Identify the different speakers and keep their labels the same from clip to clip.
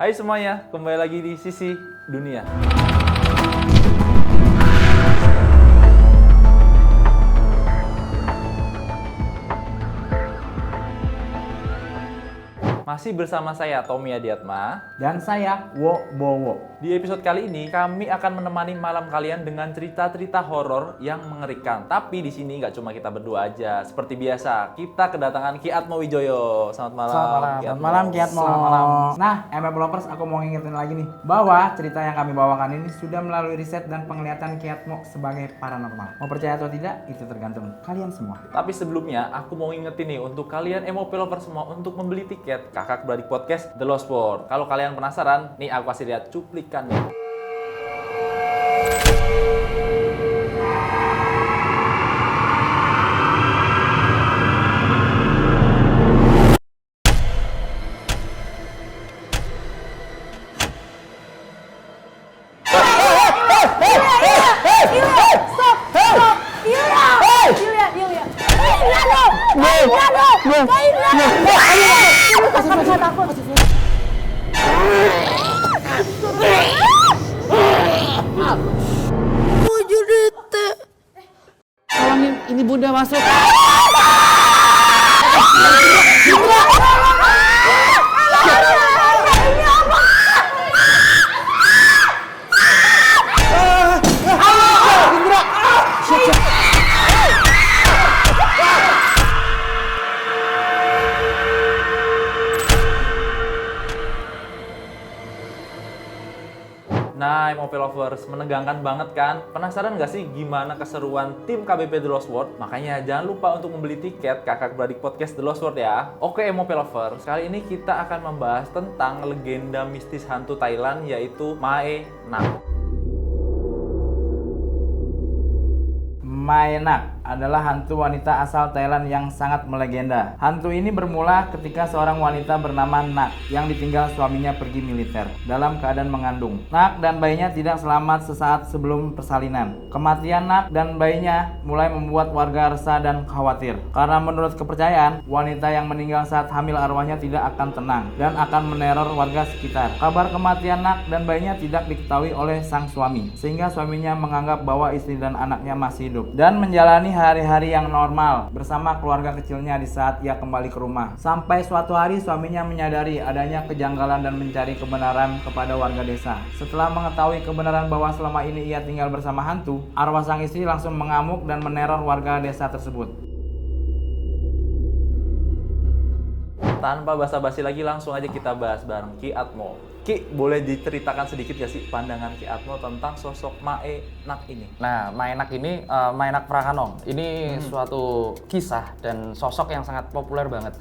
Speaker 1: Hai semuanya, kembali lagi di Sisi Dunia. Masih bersama saya Tommy Adiatma.
Speaker 2: Dan saya Wobowo.
Speaker 1: Di episode kali ini kami akan menemani malam kalian dengan cerita-cerita horor yang mengerikan. Tapi di sini nggak cuma kita berdua aja. Seperti biasa, kita kedatangan Ki Atmo Wijoyo. Selamat malam.
Speaker 2: Selamat malam Ki Atmo.
Speaker 3: Selamat malam.
Speaker 2: Nah, MF Lovers, aku mau ngingetin lagi nih bahwa cerita yang kami bawakan ini sudah melalui riset dan penglihatan Ki Atmo sebagai paranormal. Mau percaya atau tidak, itu tergantung kalian semua.
Speaker 1: Tapi sebelumnya, aku mau ngingetin nih untuk kalian MOP Lovers semua untuk membeli tiket Kakak Beradik Podcast The Lost World. Kalau kalian penasaran, nih aku kasih lihat cuplikannya.
Speaker 3: Tolongin, ini bunda masuk.
Speaker 1: Nah, MOP Lovers, menegangkan banget kan? Penasaran nggak sih gimana keseruan tim KBP The Lost World? Makanya jangan lupa untuk membeli tiket Kakak Beradik Podcast The Lost World ya. Oke MOP Lovers, kali ini kita akan membahas tentang legenda mistis hantu Thailand yaitu Mae Nak.
Speaker 2: Mae Nak adalah hantu wanita asal Thailand yang sangat melegenda. Hantu ini bermula ketika seorang wanita bernama Nak yang ditinggal suaminya pergi militer dalam keadaan mengandung. Nak dan bayinya tidak selamat sesaat sebelum persalinan. Kematian Nak dan bayinya mulai membuat warga resah dan khawatir. Karena menurut kepercayaan, wanita yang meninggal saat hamil arwahnya tidak akan tenang dan akan meneror warga sekitar. Kabar kematian Nak dan bayinya tidak diketahui oleh sang suami, sehingga suaminya menganggap bahwa istri dan anaknya masih hidup dan menjalani hari-hari yang normal bersama keluarga kecilnya di saat ia kembali ke rumah. Sampai suatu hari suaminya menyadari adanya kejanggalan dan mencari kebenaran kepada warga desa. Setelah mengetahui kebenaran bahwa selama ini ia tinggal bersama hantu, arwah sang istri langsung mengamuk dan meneror warga desa tersebut.
Speaker 1: Tanpa basa-basi lagi, langsung aja kita bahas bareng Ki Atmo. Ki, boleh diceritakan sedikit gak sih pandangan Ki Atmo tentang sosok Mae Nak ini?
Speaker 3: Nah, Mae Nak ini, Mae Nak Prakanong. Ini suatu kisah dan sosok yang sangat populer banget.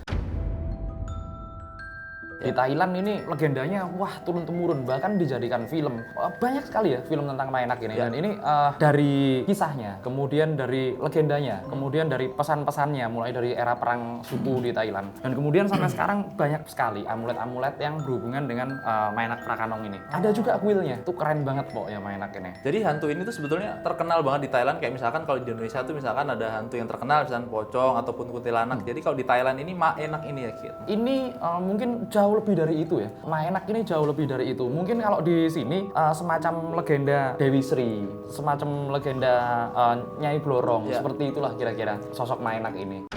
Speaker 3: Di Thailand ini legendanya wah turun-temurun, bahkan dijadikan film. Banyak sekali ya film tentang Mae Nak ini. Dan ini dari kisahnya, kemudian dari legendanya, kemudian dari pesan-pesannya mulai dari era perang suku di Thailand. Dan kemudian sampai sekarang banyak sekali amulet-amulet yang berhubungan dengan Mae Nak Prakanong ini. Ada juga kuilnya. Itu keren banget pokoknya Mae Nak ini.
Speaker 1: Jadi hantu ini tuh sebetulnya terkenal banget di Thailand. Kayak misalkan kalau di Indonesia tuh misalkan ada hantu yang terkenal, misalkan pocong ataupun kuntilanak. Jadi kalau di Thailand ini Mae Nak ini ya Ki?
Speaker 3: Ini mungkin jauh lebih dari itu ya. Mae Nak ini jauh lebih dari itu. Mungkin kalau di sini semacam legenda Dewi Sri, semacam legenda Nyai Blorong, seperti itulah kira-kira sosok Mae Nak ini.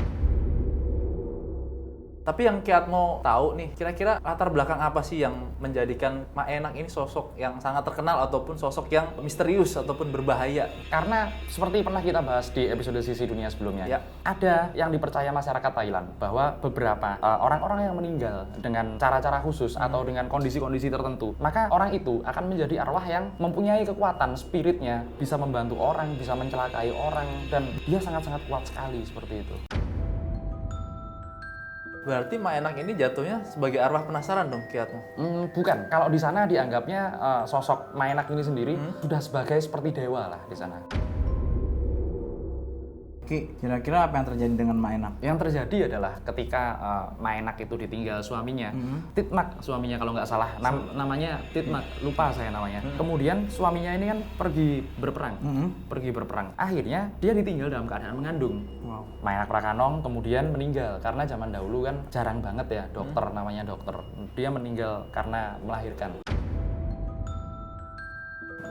Speaker 1: Tapi yang Ki Atmo tahu nih, kira-kira latar belakang apa sih yang menjadikan Mae Nak ini sosok yang sangat terkenal ataupun sosok yang misterius ataupun berbahaya?
Speaker 3: Karena seperti pernah kita bahas di episode Sisi Dunia sebelumnya, ada yang dipercaya masyarakat Thailand bahwa beberapa orang-orang yang meninggal dengan cara-cara khusus atau dengan kondisi-kondisi tertentu, maka orang itu akan menjadi arwah yang mempunyai kekuatan, spiritnya bisa membantu orang, bisa mencelakai orang, dan dia sangat-sangat kuat sekali seperti itu.
Speaker 1: Berarti Mae Nak ini jatuhnya sebagai arwah penasaran dong Ki Atmo?
Speaker 3: Bukan, kalau di sana dianggapnya sosok Mae Nak ini sendiri sudah sebagai seperti dewa lah di sana.
Speaker 2: Ki, kira-kira apa yang terjadi dengan Maenak?
Speaker 3: Yang terjadi adalah ketika Maenak itu ditinggal suaminya, Titmak suaminya kalau nggak salah, namanya Titmak, lupa saya namanya. Kemudian suaminya ini kan pergi berperang. Akhirnya dia ditinggal dalam keadaan mengandung.
Speaker 2: Wow.
Speaker 3: Maenak Prakanong kemudian meninggal karena zaman dahulu kan jarang banget ya dokter, namanya dokter. Dia meninggal karena melahirkan.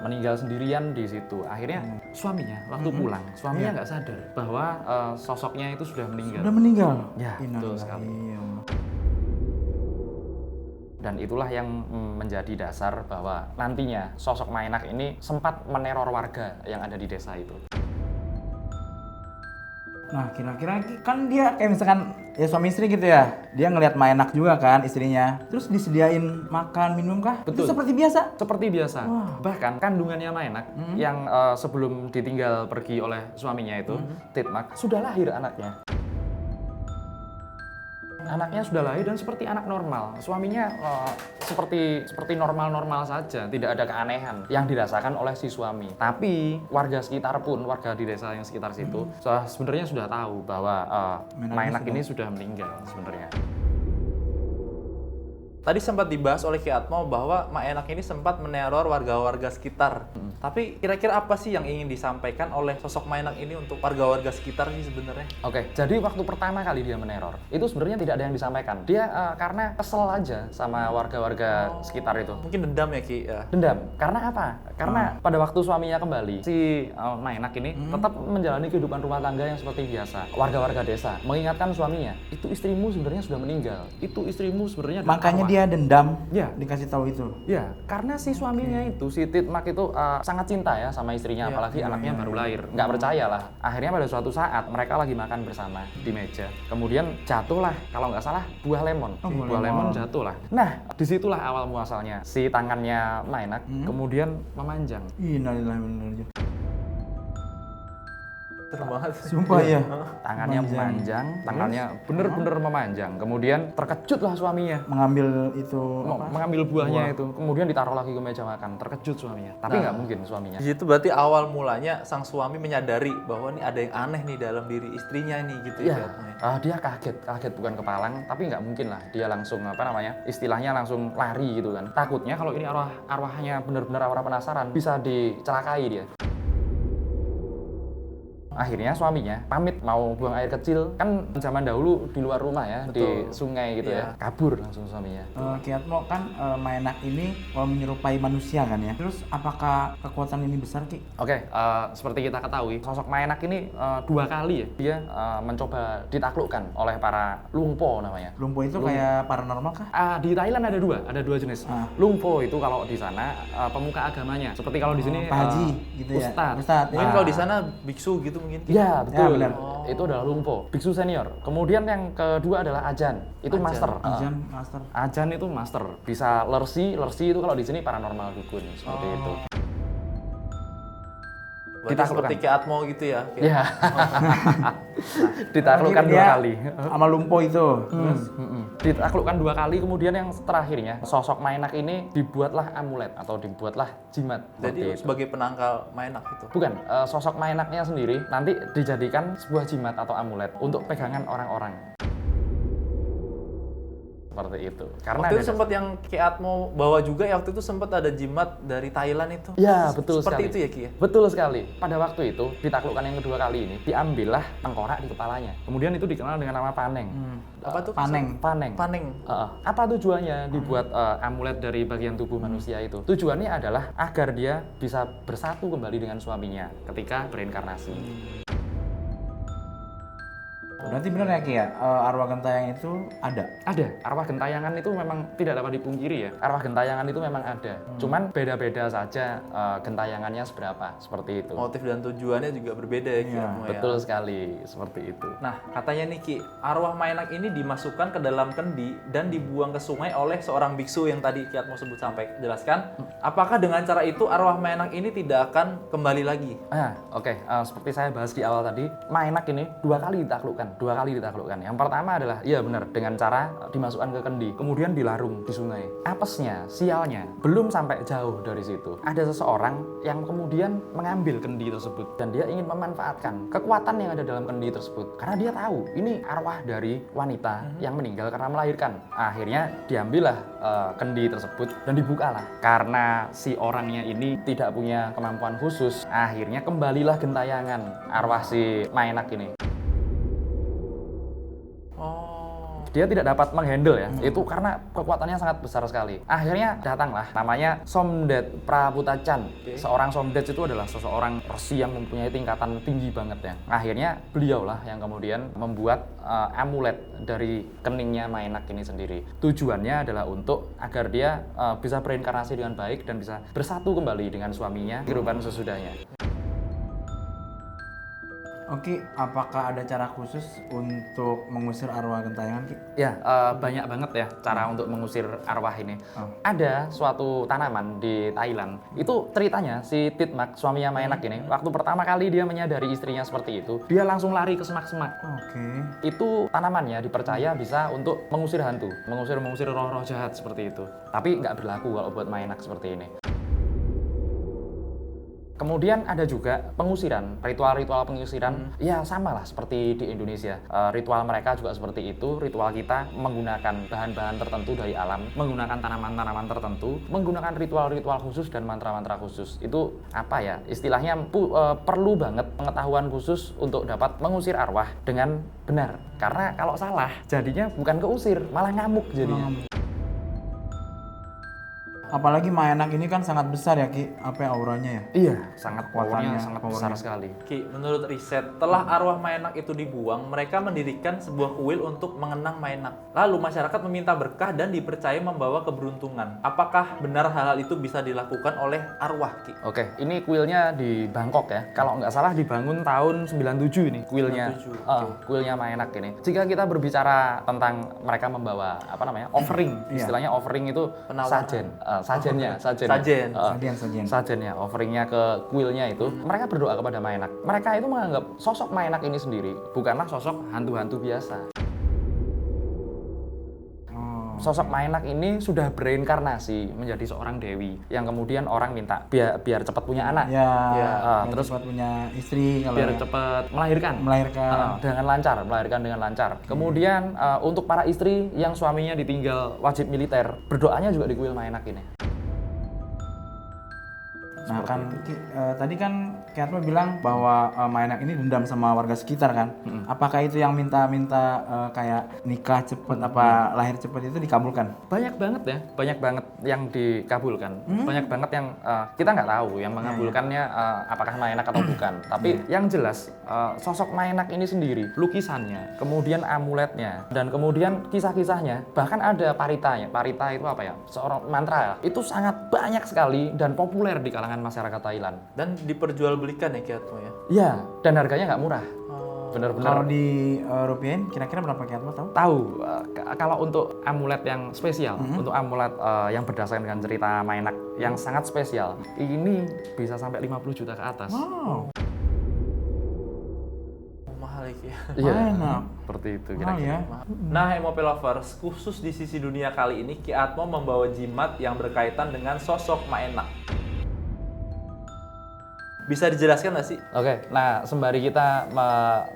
Speaker 3: Meninggal sendirian di situ. Akhirnya suaminya waktu pulang, suaminya nggak sadar bahwa sosoknya itu sudah meninggal.
Speaker 2: Sudah meninggal?
Speaker 3: Ya, betul sekali. Dan itulah yang menjadi dasar bahwa nantinya sosok Maenak ini sempat meneror warga yang ada di desa itu.
Speaker 2: Nah, kira-kira kan dia kayak misalkan ya suami istri gitu ya. Dia ngelihat Maenak juga kan istrinya. Terus disediain makan, minum kah?
Speaker 3: Betul.
Speaker 2: Itu seperti biasa.
Speaker 3: Seperti biasa.
Speaker 2: Wah.
Speaker 3: Bahkan kandungannya Maenak yang sebelum ditinggal pergi oleh suaminya itu, Titmak, sudah lahir anaknya. Anaknya sudah lahir dan seperti anak normal. Suaminya seperti normal-normal saja, tidak ada keanehan yang dirasakan oleh si suami. Tapi warga sekitar pun, warga di desa yang sekitar situ, sebenarnya sudah tahu bahwa Maenak ini sudah meninggal sebenarnya.
Speaker 1: Tadi sempat dibahas oleh Ki Atmo bahwa Maenak ini sempat meneror warga-warga sekitar. Tapi kira-kira apa sih yang ingin disampaikan oleh sosok Maenak ini untuk warga-warga sekitar sih sebenarnya?
Speaker 3: Oke, jadi waktu pertama kali dia meneror, itu sebenarnya tidak ada yang disampaikan. Dia karena kesel aja sama warga-warga sekitar itu.
Speaker 1: Mungkin dendam ya Ki? Ya.
Speaker 3: Dendam. Karena apa? Karena pada waktu suaminya kembali, si Maenak ini tetap menjalani kehidupan rumah tangga yang seperti biasa. Warga-warga desa mengingatkan suaminya, itu istrimu sebenarnya sudah meninggal. Itu istrimu sebenarnya
Speaker 2: Makanya dia dendam,
Speaker 3: Ya.
Speaker 2: dikasih tahu itu.
Speaker 3: Ya, karena si suaminya itu, si Titmak itu sangat cinta ya sama istrinya, apalagi anaknya baru lahir. Nggak percaya lah. Akhirnya pada suatu saat mereka lagi makan bersama di meja. Kemudian jatuhlah, kalau nggak salah, buah lemon. Buah lemon jatuh lah. Nah, disitulah awal muasalnya. Si tangannya Maenak kemudian memanjang.
Speaker 2: Innalillahi.
Speaker 1: Serem banget.
Speaker 2: Sumpah ya.
Speaker 3: Tangannya memanjang, tangannya bener-bener memanjang. Kemudian terkejutlah suaminya.
Speaker 2: Mengambil itu apa?
Speaker 3: Mengambil buahnya itu, kemudian ditaruh lagi ke meja makan. Terkejut suaminya. Tapi nggak mungkin suaminya.
Speaker 1: Di situ berarti awal mulanya sang suami menyadari bahwa ini ada yang aneh nih dalam diri istrinya nih gitu ya.
Speaker 3: Iya, dia kaget bukan kepalang, tapi nggak mungkin lah dia langsung istilahnya langsung lari gitu kan. Takutnya kalau ini arwahnya benar-benar arwah penasaran, bisa dicelakai dia. Akhirnya suaminya pamit mau buang air kecil, kan zaman dahulu di luar rumah ya, di sungai gitu ya, kabur langsung suaminya.
Speaker 2: Ki Atmo kan Maenak ini menyerupai manusia kan ya. Terus apakah kekuatan ini besar Ki?
Speaker 3: Oke, seperti kita ketahui, sosok Maenak ini 2 kali ya dia mencoba ditaklukkan oleh para Lungpo namanya.
Speaker 2: Lumpuh itu kayak paranormal kah?
Speaker 3: Di Thailand ada dua jenis. Lungpo itu kalau di sana pemuka agamanya, seperti kalau di sini
Speaker 2: Pak Haji gitu ya.
Speaker 3: Ustadz.
Speaker 1: Mungkin kalau di sana biksu gitu mungkin.
Speaker 3: Ya, betul.
Speaker 2: benar.
Speaker 3: Itu adalah Lungpo, biksu senior. Kemudian yang kedua adalah Ajan. Itu master.
Speaker 2: Ajan master.
Speaker 3: Ajan itu master. Bisa lersi itu kalau di sini paranormal dukun seperti itu.
Speaker 1: Berarti seperti Ki Atmo gitu ya.
Speaker 3: Ya. Ditaklukkan 2 kali.
Speaker 2: Sama Lumpuh itu. Terus
Speaker 3: Ditaklukkan 2 kali, kemudian yang terakhirnya sosok Maenak ini dibuatlah amulet atau dibuatlah jimat.
Speaker 1: Jadi
Speaker 3: Seperti itu.
Speaker 1: sebagai penangkal Maenak itu.
Speaker 3: Bukan, sosok Maenaknya sendiri nanti dijadikan sebuah jimat atau amulet untuk pegangan orang-orang. Seperti itu. Karena
Speaker 1: Waktu itu
Speaker 3: ada
Speaker 1: sempat yang Ki Atmo bawa juga ya, waktu itu sempat ada jimat dari Thailand itu.
Speaker 3: Ya, betul
Speaker 1: Seperti
Speaker 3: sekali.
Speaker 1: itu ya Ki ya?
Speaker 3: Betul sekali. Pada waktu itu, ditaklukkan yang kedua kali ini, diambillah tengkorak di kepalanya. Kemudian itu dikenal dengan nama Paneng.
Speaker 1: Apa tuh?
Speaker 2: Paneng.
Speaker 3: Paneng.
Speaker 1: Paneng.
Speaker 3: Apa tujuannya dibuat amulet dari bagian tubuh manusia itu? Tujuannya adalah agar dia bisa bersatu kembali dengan suaminya ketika bereinkarnasi.
Speaker 2: Berarti benar ya Ki ya, arwah gentayangan itu ada?
Speaker 3: Ada. Arwah gentayangan itu memang tidak dapat dipungkiri ya. Arwah gentayangan itu memang ada. Cuman beda-beda saja gentayangannya seberapa, seperti itu.
Speaker 1: Motif dan tujuannya juga berbeda ya Ki Atmo ya.
Speaker 3: Betul sekali, seperti itu.
Speaker 1: Nah, katanya nih Ki, arwah Maenak ini dimasukkan ke dalam kendi dan dibuang ke sungai oleh seorang biksu yang tadi Ki Atmo sebut sampai jelaskan. Apakah dengan cara itu arwah Maenak ini tidak akan kembali lagi?
Speaker 3: Oke. Seperti saya bahas di awal tadi, Maenak ini 2 kali ditaklukkan. dua kali ditaklukkan. Yang pertama adalah, iya benar, dengan cara dimasukkan ke kendi, kemudian dilarung di sungai. Apesnya, sialnya, belum sampai jauh dari situ. Ada seseorang yang kemudian mengambil kendi tersebut dan dia ingin memanfaatkan kekuatan yang ada dalam kendi tersebut. Karena dia tahu ini arwah dari wanita yang meninggal karena melahirkan. Akhirnya diambillah kendi tersebut dan dibukalah. Karena si orangnya ini tidak punya kemampuan khusus, akhirnya kembalilah gentayangan arwah si Maenak ini. Dia tidak dapat menghandle ya, itu karena kekuatannya sangat besar sekali. Akhirnya datanglah namanya Somdet Praputacan. Seorang Somdet itu adalah seseorang resi yang mempunyai tingkatan tinggi banget ya. Akhirnya beliaulah yang kemudian membuat amulet dari keningnya Maenak ini sendiri. Tujuannya adalah untuk agar dia bisa berinkarnasi dengan baik dan bisa bersatu kembali dengan suaminya kehidupan sesudahnya.
Speaker 2: Oke, apakah ada cara khusus untuk mengusir arwah gentayangan, Ki?
Speaker 3: Ya, banyak banget ya cara untuk mengusir arwah ini. Ada suatu tanaman di Thailand. Itu ceritanya si Titmak, suaminya Maenak ini, waktu pertama kali dia menyadari istrinya seperti itu, dia langsung lari ke semak-semak.
Speaker 2: Oke.
Speaker 3: Itu tanamannya dipercaya bisa untuk mengusir hantu, mengusir roh-roh jahat seperti itu. Tapi nggak berlaku kalau buat Maenak seperti ini. Kemudian ada juga pengusiran, ritual-ritual pengusiran, ya sama lah seperti di Indonesia. Ritual mereka juga seperti itu, ritual kita menggunakan bahan-bahan tertentu dari alam, menggunakan tanaman-tanaman tertentu, menggunakan ritual-ritual khusus dan mantra-mantra khusus. Itu apa ya, istilahnya perlu banget pengetahuan khusus untuk dapat mengusir arwah dengan benar. Karena kalau salah, jadinya bukan keusir, malah ngamuk jadinya.
Speaker 2: Apalagi Maenak ini kan sangat besar ya, Ki, apa ya, auranya ya?
Speaker 3: Iya, sangat
Speaker 2: Kekuatannya,
Speaker 3: powernya sangat besar sekali.
Speaker 1: Ki, menurut riset, setelah arwah Maenak itu dibuang, mereka mendirikan sebuah kuil untuk mengenang Maenak. Lalu masyarakat meminta berkah dan dipercaya membawa keberuntungan. Apakah benar hal-hal itu bisa dilakukan oleh arwah, Ki?
Speaker 3: Oke, ini kuilnya di Bangkok ya. Kalau nggak salah dibangun tahun 97 ini kuilnya.
Speaker 1: 97, oke.
Speaker 3: Kuilnya Maenak ini. Jika kita berbicara tentang mereka membawa apa namanya? Offering. Istilahnya offering itu
Speaker 1: Penawaran.
Speaker 3: sajennya. Sajennya, offeringnya ke kuilnya itu. Mereka berdoa kepada Maenak. Mereka itu menganggap sosok Maenak ini sendiri bukanlah sosok hantu-hantu biasa. Sosok Maenak ini sudah bereinkarnasi menjadi seorang dewi yang kemudian orang minta biar cepat punya anak.
Speaker 2: Terus cepat punya istri, kalau
Speaker 3: biar
Speaker 2: ya.
Speaker 3: cepat melahirkan dengan lancar. Kemudian untuk para istri yang suaminya ditinggal wajib militer, berdoanya juga di kuil Maenak ini.
Speaker 2: Nah kan tadi kan Kiatma bilang bahwa Maenak ini dendam sama warga sekitar kan. Apakah itu yang minta kayak nikah cepet apa lahir cepet itu dikabulkan?
Speaker 3: Banyak banget yang dikabulkan. Banyak banget yang kita nggak tahu yang mengabulkannya apakah Maenak atau bukan. Tapi yang jelas sosok Maenak ini sendiri, lukisannya, kemudian amuletnya, dan kemudian kisah-kisahnya, bahkan ada paritanya. Parita itu apa ya? Seorang mantra. Itu sangat banyak sekali dan populer di kalangan masyarakat Thailand.
Speaker 1: Dan diperjualbelikan ya, Kiatmo ya?
Speaker 3: Iya, dan harganya nggak murah. Benar-benar.
Speaker 2: Kalau di rupiahin kira-kira berapa Kiatma tahu?
Speaker 3: Tahu. Kalau untuk amulet yang spesial, untuk amulet yang berdasarkan dengan cerita Maenak yang sangat spesial, ini bisa sampai 50 juta ke atas.
Speaker 2: Wow.
Speaker 1: Mahal ya.
Speaker 3: Iya,
Speaker 2: Maenak.
Speaker 3: seperti itu
Speaker 2: Mahal
Speaker 3: kira-kira.
Speaker 2: ya.
Speaker 1: Nah, Emope Lovers, khusus di sisi dunia kali ini, Ki Atmo membawa jimat yang berkaitan dengan sosok Maenak. Bisa dijelaskan nggak sih?
Speaker 3: Oke, nah sembari kita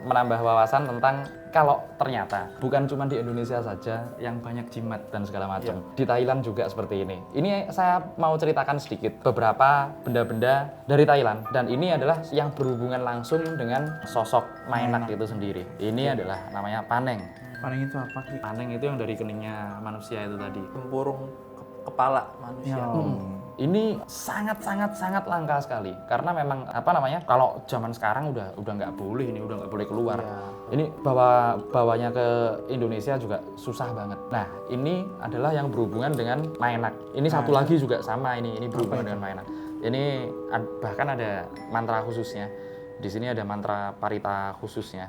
Speaker 3: menambah wawasan tentang kalau ternyata bukan cuma di Indonesia saja yang banyak jimat dan segala macam. Di Thailand juga seperti ini. Ini saya mau ceritakan sedikit beberapa benda-benda dari Thailand dan ini adalah yang berhubungan langsung dengan sosok Maenak itu sendiri. Ini adalah namanya paneng.
Speaker 2: Paling itu apa, Ki?
Speaker 3: Paneng itu yang dari keningnya manusia itu tadi.
Speaker 1: Tempurung kepala manusia.
Speaker 3: Ini sangat langka sekali karena memang apa namanya kalau zaman sekarang udah nggak boleh ini udah nggak boleh keluar. Ini bawanya ke Indonesia juga susah banget. Nah ini adalah yang berhubungan dengan Maenak. Ini satu lagi juga sama ini berhubungan dengan Maenak. Ini bahkan ada mantra khususnya. Di sini ada mantra parita khususnya.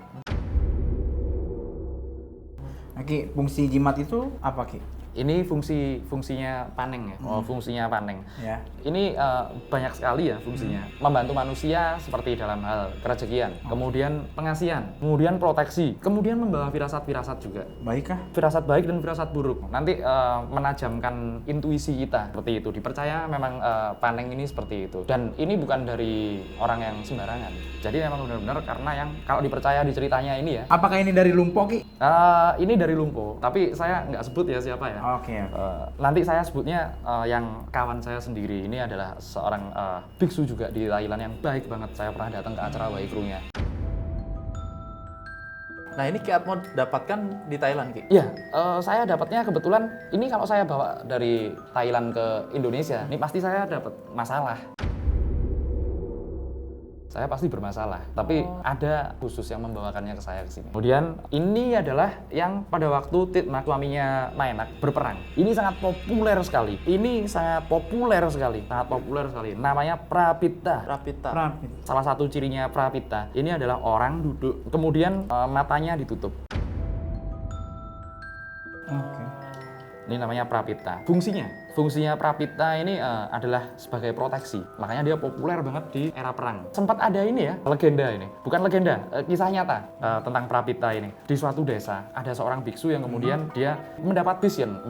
Speaker 2: Ki, fungsi jimat itu apa, Ki?
Speaker 3: Ini fungsinya paneng ya. Oh, fungsinya paneng.
Speaker 2: Ya.
Speaker 3: Ini banyak sekali ya fungsinya. Membantu manusia seperti dalam hal kerejekian, kemudian pengasihan, kemudian proteksi, kemudian membawa firasat-firasat juga.
Speaker 2: Baikkah?
Speaker 3: Firasat baik dan firasat buruk. Nanti menajamkan intuisi kita seperti itu. Dipercaya memang paneng ini seperti itu. Dan ini bukan dari orang yang sembarangan. Jadi memang benar-benar karena yang kalau dipercaya di ceritanya ini ya.
Speaker 2: Apakah ini dari Lumpo, Ki?
Speaker 3: Ini dari Lumpo, tapi saya nggak sebut ya siapa ya.
Speaker 2: Oke.
Speaker 3: Nanti saya sebutnya yang kawan saya sendiri. Ini adalah seorang biksu juga di Thailand yang baik banget. Saya pernah datang ke acara Waikrunya.
Speaker 1: Nah ini Ki Atmo dapatkan di Thailand, Ki?
Speaker 3: Iya, saya dapatnya kebetulan ini kalau saya bawa dari Thailand ke Indonesia, ini pasti saya dapat masalah. Saya pasti bermasalah, tapi ada khusus yang membawakannya ke saya ke sini. Kemudian ini adalah yang pada waktu Titmak suaminya Maenak berperang. Ini sangat populer sekali. Sangat populer sekali. Namanya Prapita.
Speaker 1: Rapita.
Speaker 3: Salah satu cirinya Prapita ini adalah orang duduk, kemudian matanya ditutup.
Speaker 2: Oke.
Speaker 3: Ini namanya Prapita. Fungsinya Prapita ini adalah sebagai proteksi. Makanya dia populer banget di era perang. Sempat ada ini ya, legenda ini. Bukan legenda, kisah nyata tentang Prapita ini. Di suatu desa, ada seorang biksu yang kemudian dia mendapat vision.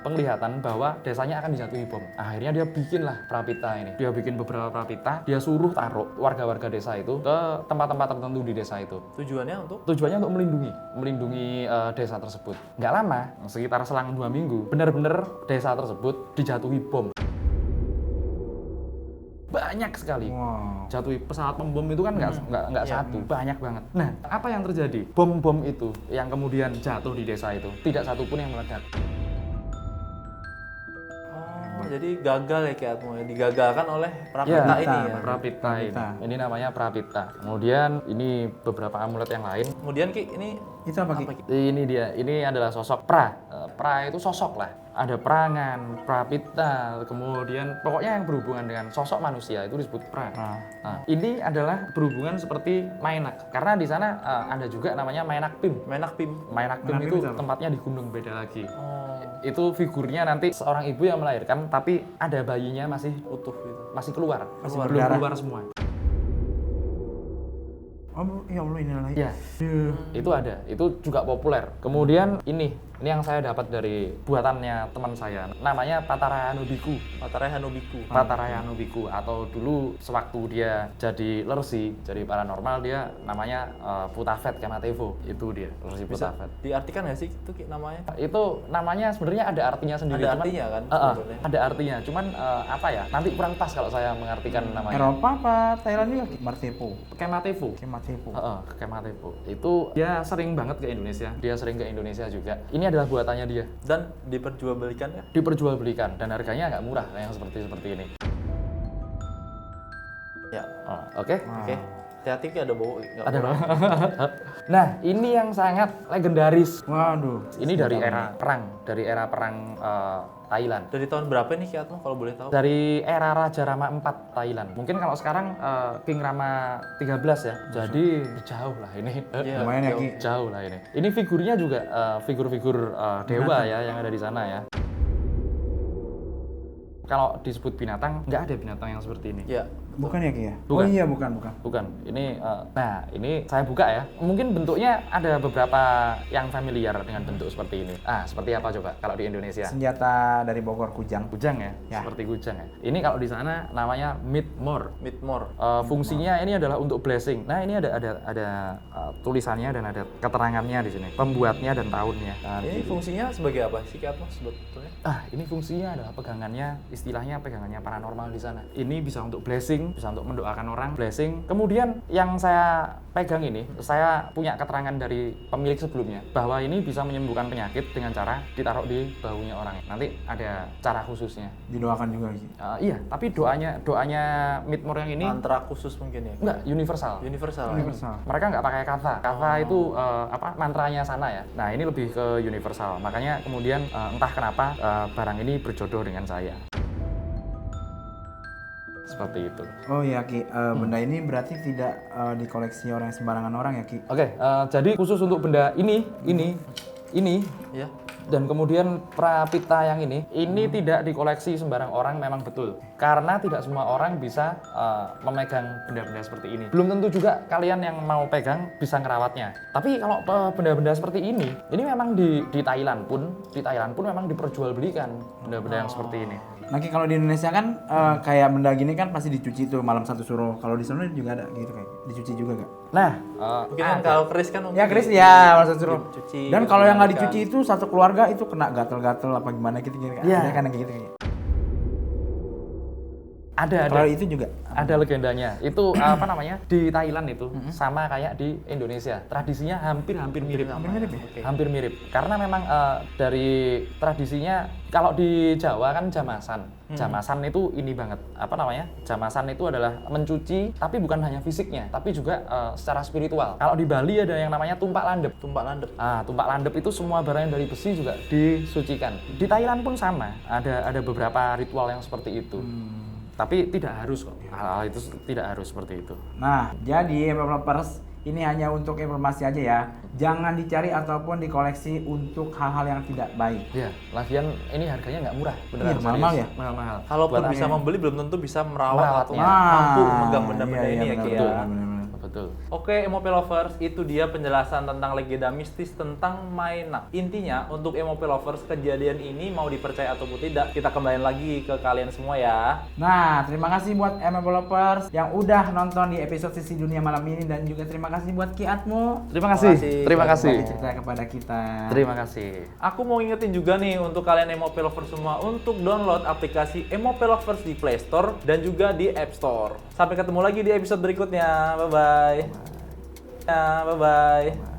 Speaker 3: Penglihatan bahwa desanya akan dijatuhi bom. Akhirnya dia bikinlah Prapita ini. Dia bikin beberapa Prapita, dia suruh taruh warga-warga desa itu ke tempat-tempat tertentu di desa itu. Tujuannya untuk melindungi desa tersebut. Nggak lama, sekitar selang 2 minggu, benar-benar desa tersebut dijatuhi bom. Banyak sekali.
Speaker 2: Wow.
Speaker 3: Jatuhi pesawat pembom itu kan nggak satu, banyak banget. Nah, apa yang terjadi? Bom-bom itu yang kemudian jatuh di desa itu, tidak satupun yang meledak.
Speaker 1: Jadi gagal ya Ki Atmo, digagalkan oleh Prapita ini ya.
Speaker 3: Prapita ini. Ini namanya Prapita. Kemudian ini beberapa amulet yang lain.
Speaker 1: Kemudian Ki, ini
Speaker 2: Itu apa, Ki?
Speaker 3: Ini dia, ini adalah sosok Pra. Pra itu sosok lah. Ada perangan, Prapita, kemudian pokoknya yang berhubungan dengan sosok manusia itu disebut Pra. Nah, ini adalah berhubungan seperti Maenak. Karena di sana ada juga namanya Maenak Pim.
Speaker 1: Maenak Pim.
Speaker 3: Maenak Pim itu tempatnya di gunung beda lagi. Itu figurnya nanti seorang ibu yang melahirkan, tapi ada bayinya masih
Speaker 1: Utuh gitu.
Speaker 3: masih keluar, belum
Speaker 2: darah.
Speaker 3: keluar semua.
Speaker 2: Oh, ya Allah, ini lagi.
Speaker 3: Ya, itu ada, itu juga populer. Kemudian ini yang saya dapat dari buatannya teman saya, namanya Pattaya Nobiku. Pattaya Nobiku, atau dulu sewaktu dia jadi lersi, jadi paranormal, dia namanya Putafet Kematevo. Itu dia, lersi
Speaker 1: Bisa
Speaker 3: Putafet.
Speaker 1: diartikan nggak sih itu Ki, namanya?
Speaker 3: Itu namanya sebenarnya ada artinya sendiri.
Speaker 1: Ada artinya kan? Sebetulnya.
Speaker 3: Ada artinya, cuman apa ya? Nanti kurang pas kalau saya mengartikan namanya.
Speaker 2: Eropa apa Thailand juga, Ki? Martepo.
Speaker 3: Kematevo.
Speaker 2: Kematepo.
Speaker 3: Kematevo. Itu dia sering banget ke Indonesia. Dia sering ke Indonesia juga. Ini adalah buatannya dia.
Speaker 1: Dan diperjualbelikan ya?
Speaker 3: Diperjualbelikan dan harganya nggak murah kayak yang seperti ini.
Speaker 1: Ya.
Speaker 3: Oke.
Speaker 1: Oke. Hati-hati Ki, ada bau.
Speaker 3: Ada bang. Nah, ini yang sangat legendaris.
Speaker 2: Waduh.
Speaker 3: Ini dari era perang Thailand.
Speaker 1: Dari tahun berapa nih Ki Atmo kalau boleh tahu?
Speaker 3: Dari era Raja Rama IV Thailand. Mungkin kalau sekarang King Rama 13 ya. Jadi jauh lah ini.
Speaker 1: Iya,
Speaker 2: Lumayan ya, Ki.
Speaker 3: Jauh lah ini. Ini figurnya juga figur-figur dewa ya yang ada di sana ya. Kalau disebut binatang, nggak ada binatang yang seperti ini.
Speaker 1: Ya.
Speaker 2: Bukan ya, Ki ya?
Speaker 3: Bukan.
Speaker 2: Oh iya, bukan.
Speaker 3: Bukan. Ini, nah ini saya buka ya. Mungkin bentuknya ada beberapa yang familiar dengan bentuk seperti ini. Seperti apa coba kalau di Indonesia?
Speaker 2: Senjata dari Bogor, kujang.
Speaker 3: Kujang ya?
Speaker 2: Ya.
Speaker 3: Seperti kujang ya. Ini kalau di sana namanya Midmore.
Speaker 1: Midmore.
Speaker 3: Fungsinya ini adalah untuk blessing. Nah ini ada tulisannya dan ada keterangannya di sini. Pembuatnya dan tahunnya. Nah,
Speaker 1: Ini fungsinya sebagai apa sih Ki Atmo sebetulnya?
Speaker 3: ini fungsinya adalah pegangannya, istilahnya pegangannya paranormal di sana. Ini bisa untuk blessing, bisa untuk mendoakan orang, blessing. Kemudian yang saya pegang ini, saya punya keterangan dari pemilik sebelumnya bahwa ini bisa menyembuhkan penyakit dengan cara ditaruh di bahunya orang. Nanti ada cara khususnya.
Speaker 2: Didoakan juga, Ki.
Speaker 3: Iya, tapi doanya Midmore yang ini
Speaker 1: Mantra khusus mungkin ya?
Speaker 3: enggak universal.
Speaker 1: Universal.
Speaker 2: Universal.
Speaker 3: Mereka nggak pakai kata. Kata itu mantranya sana ya. Nah ini lebih ke universal. Makanya kemudian entah kenapa barang ini berjodoh dengan saya. Seperti itu.
Speaker 2: Oh iya, Ki. Benda ini berarti tidak dikoleksi sembarangan orang ya, Ki?
Speaker 3: Oke, jadi khusus untuk benda ini.
Speaker 1: Ya.
Speaker 3: Dan kemudian Prapita yang ini tidak dikoleksi sembarang orang, memang betul. Karena tidak semua orang bisa memegang benda-benda seperti ini. Belum tentu juga kalian yang mau pegang bisa ngerawatnya. Tapi kalau benda-benda seperti ini memang di Thailand pun memang diperjualbelikan benda-benda yang seperti ini.
Speaker 2: Nanti kalau di Indonesia kan kayak benda gini kan pasti dicuci tuh malam satu suruh. Kalau di sana juga ada gitu kayak dicuci juga gak?
Speaker 3: Nah,
Speaker 1: Mungkin kan kalau keris kan
Speaker 2: Ya Chris ya malam satu suruh.
Speaker 1: dicuci,
Speaker 2: Dan kalau yang nggak
Speaker 1: dimandikan.
Speaker 2: dicuci itu satu keluarga itu kena gatel-gatel apa gimana gitu kan?
Speaker 3: Iya.
Speaker 2: Ada kan yang kayak gitu.
Speaker 3: ada
Speaker 2: Kalau itu juga.
Speaker 3: ada legendanya. Itu apa namanya? Di Thailand itu sama kayak di Indonesia. Tradisinya hampir mirip.
Speaker 2: Hampir mirip ya?
Speaker 1: Oke.
Speaker 3: Hampir mirip. Karena memang dari tradisinya kalau di Jawa kan jamasan. Jamasan itu ini banget. Apa namanya? Jamasan itu adalah mencuci tapi bukan hanya fisiknya, tapi juga secara spiritual. Kalau di Bali ada yang namanya tumpak landep.
Speaker 1: Tumpak landep.
Speaker 3: Tumpak landep itu semua barang yang dari besi juga disucikan. Di Thailand pun sama. Ada beberapa ritual yang seperti itu. Tapi tidak harus kok. Hal itu tidak harus seperti itu.
Speaker 2: Nah, jadi developers ini hanya untuk informasi aja ya. Jangan dicari ataupun dikoleksi untuk hal-hal yang tidak baik.
Speaker 3: Ya, lagian ini harganya nggak murah, beneran
Speaker 2: Iya, mahal
Speaker 3: serius.
Speaker 2: ya?
Speaker 3: Mahal-mahal.
Speaker 1: Kalaupun
Speaker 3: Buat
Speaker 1: bisa
Speaker 3: apa?
Speaker 1: membeli belum tentu bisa merawat atau
Speaker 3: Merawatnya.
Speaker 1: mampu memegang benda-benda
Speaker 2: iya,
Speaker 1: ini ya
Speaker 2: benar,
Speaker 1: Ki ya.
Speaker 2: benar.
Speaker 3: Betul.
Speaker 1: Oke, MOP Lovers, itu dia penjelasan tentang legenda mistis tentang Maenak. Intinya, untuk MOP Lovers, kejadian ini mau dipercaya ataupun tidak, kita kembaliin lagi ke kalian semua ya.
Speaker 2: Nah, terima kasih buat developers yang udah nonton di episode Sisi Dunia malam ini dan juga terima kasih buat Ki Atmo.
Speaker 3: Terima kasih. Terima
Speaker 2: Sudah
Speaker 3: kasih.
Speaker 2: berbagi cerita kepada kita.
Speaker 3: Terima kasih.
Speaker 1: Aku mau ingetin juga nih untuk kalian MOP Lovers semua untuk download aplikasi MOP Lovers di Play Store dan juga di App Store. Sampai ketemu lagi di episode berikutnya. Bye-bye. Ya, bye-bye.